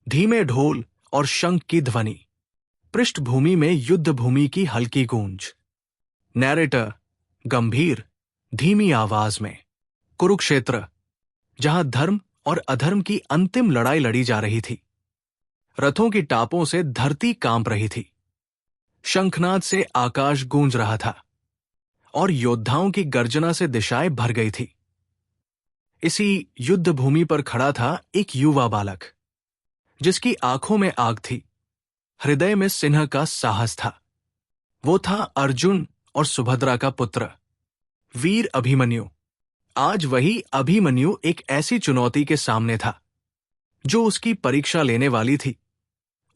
धीमे ढोल और शंख की ध्वनि, पृष्ठभूमि में युद्ध भूमि की हल्की गूंज। नैरेटर गंभीर धीमी आवाज में, कुरुक्षेत्र, जहां धर्म और अधर्म की अंतिम लड़ाई लड़ी जा रही थी। रथों की टापों से धरती कांप रही थी, शंखनाद से आकाश गूंज रहा था और योद्धाओं की गर्जना से दिशाएं भर गई थी। इसी युद्ध भूमि पर खड़ा था एक युवा बालक, जिसकी आंखों में आग थी, हृदय में सिंह का साहस था। वो था अर्जुन और सुभद्रा का पुत्र, वीर अभिमन्यु। आज वही अभिमन्यु एक ऐसी चुनौती के सामने था जो उसकी परीक्षा लेने वाली थी,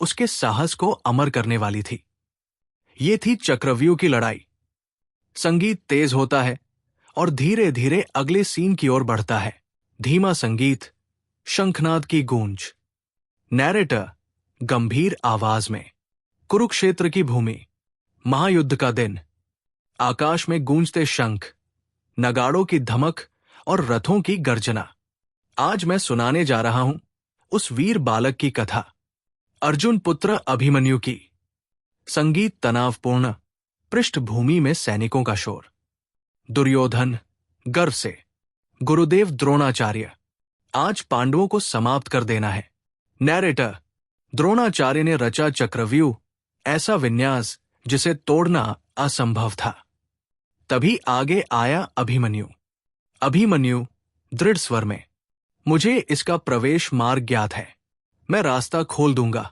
उसके साहस को अमर करने वाली थी। ये थी चक्रव्यूह की लड़ाई। संगीत तेज होता है और धीरे धीरे अगले सीन की ओर बढ़ता है। धीमा संगीत, शंखनाद की गूंज। नैरेटर गंभीर आवाज में, कुरुक्षेत्र की भूमि, महायुद्ध का दिन। आकाश में गूंजते शंख, नगाड़ों की धमक और रथों की गर्जना। आज मैं सुनाने जा रहा हूं उस वीर बालक की कथा, अर्जुन पुत्र अभिमन्यु की। संगीत तनावपूर्ण, पृष्ठभूमि में सैनिकों का शोर। दुर्योधन गर्व से, गुरुदेव द्रोणाचार्य, आज पांडवों को समाप्त कर देना है। नैरेटर द्रोणाचार्य ने रचा चक्रव्यूह, ऐसा विन्यास जिसे तोड़ना असंभव था। तभी आगे आया अभिमन्यु। अभिमन्यु दृढ़ स्वर में, मुझे इसका प्रवेश मार्ग ज्ञात है, मैं रास्ता खोल दूंगा,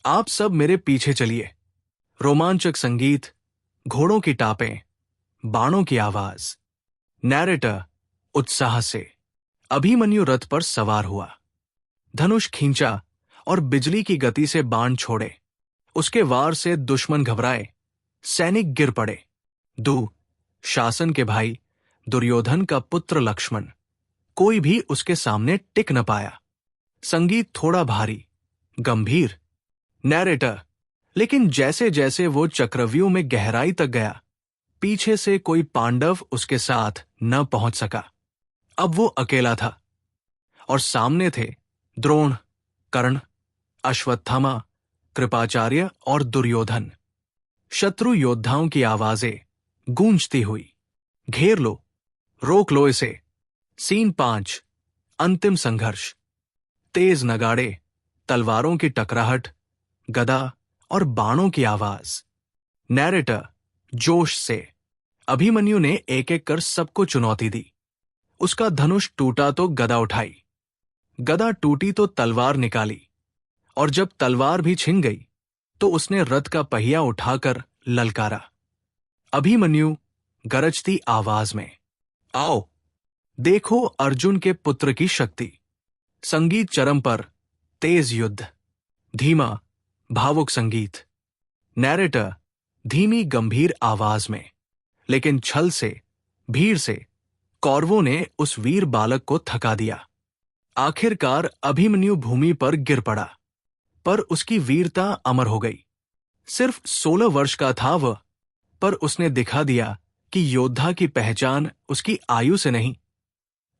आप सब मेरे पीछे चलिए। रोमांचक संगीत, घोड़ों की टापें, बाणों की आवाज। नैरेटर उत्साह से, अभिमन्यु रथ पर सवार हुआ, धनुष खींचा और बिजली की गति से बाण छोड़े। उसके वार से दुश्मन घबराए, सैनिक गिर पड़े। शासन के भाई दुर्योधन का पुत्र लक्ष्मण, कोई भी उसके सामने टिक न पाया। संगीत थोड़ा भारी, गंभीर। नैरेटर लेकिन जैसे जैसे वो चक्रव्यूह में गहराई तक गया, पीछे से कोई पांडव उसके साथ न पहुंच सका। अब वो अकेला था और सामने थे द्रोण, कर्ण, अश्वत्थामा, कृपाचार्य और दुर्योधन। शत्रु योद्धाओं की आवाजें गूंजती हुई, घेर लो, रोक लो इसे। सीन 5, अंतिम संघर्ष। तेज नगाड़े, तलवारों की टकराहट, गदा और बाणों की आवाज। नैरेटर जोश से, अभिमन्यु ने एक एक कर सबको चुनौती दी। उसका धनुष टूटा तो गदा उठाई, गदा टूटी तो तलवार निकाली, और जब तलवार भी छिन गई तो उसने रथ का पहिया उठाकर ललकारा। अभिमन्यु गरजती आवाज में, आओ देखो अर्जुन के पुत्र की शक्ति। संगीत चरम पर, तेज युद्ध, धीमा भावुक संगीत। नैरेटर धीमी गंभीर आवाज में, लेकिन छल से, भीड़ से कौरवों ने उस वीर बालक को थका दिया। आखिरकार अभिमन्यु भूमि पर गिर पड़ा, पर उसकी वीरता अमर हो गई। सिर्फ 16 वर्ष का था वह, पर उसने दिखा दिया कि योद्धा की पहचान उसकी आयु से नहीं,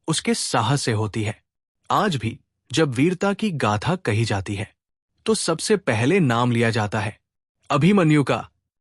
उसके साहस से होती है। आज भी जब वीरता की गाथा कही जाती है तो सबसे पहले नाम लिया जाता है अभिमन्यु का।